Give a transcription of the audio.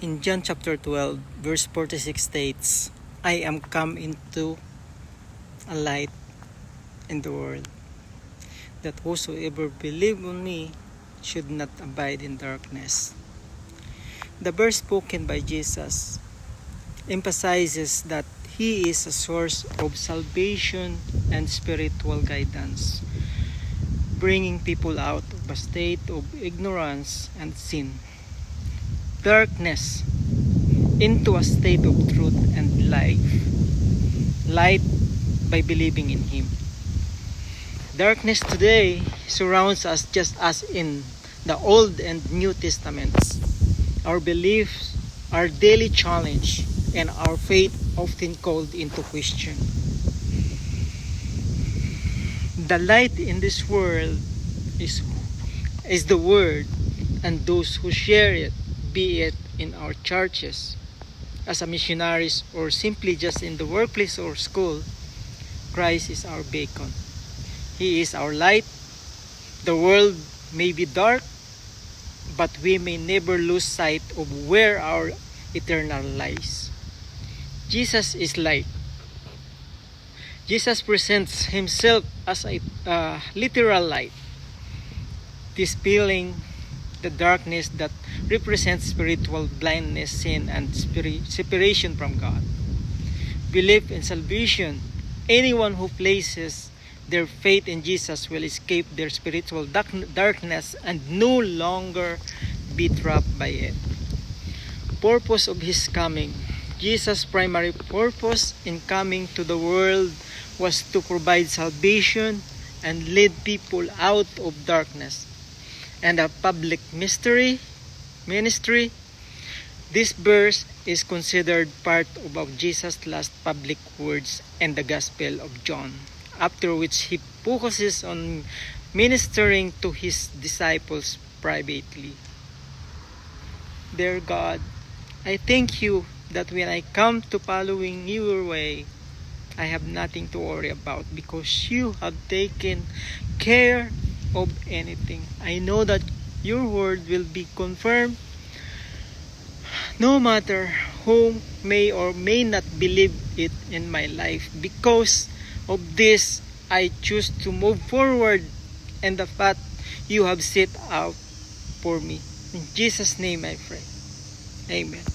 In John chapter 12, verse 46 states, I am come into a light in the world, that whosoever believe on me should not abide in darkness. The verse spoken by Jesus emphasizes that He is a source of salvation and spiritual guidance, bringing people out of a state of ignorance and sin, darkness into a state of truth and life, light by believing in Him. Darkness today surrounds us just as in the Old and New Testaments. Our beliefs are daily challenged and our faith often called into question. The light in this world is the Word, and those who share it, be it in our churches, as a missionaries, or simply just in the workplace or school, Christ is our beacon. He is our light. The world may be dark, but we may never lose sight of where our eternal lies. Jesus is light. Jesus presents Himself as a literal light, dispelling the darkness that represents spiritual blindness, sin, and separation from God. Belief in salvation. Anyone who places their faith in Jesus will escape their spiritual darkness and no longer be trapped by it. Purpose of His coming. Jesus' primary purpose in coming to the world was to provide salvation and lead people out of darkness. And a public ministry, this verse is considered part of Jesus' last public words in the Gospel of John, after which He focuses on ministering to His disciples privately. Dear God, I thank You that when I come to following Your way, I have nothing to worry about because You have taken care of anything. I know that Your word will be confirmed no matter who may or may not believe it in my life. Because of this, I choose to move forward in the path You have set out for me. In Jesus' name I pray. Amen.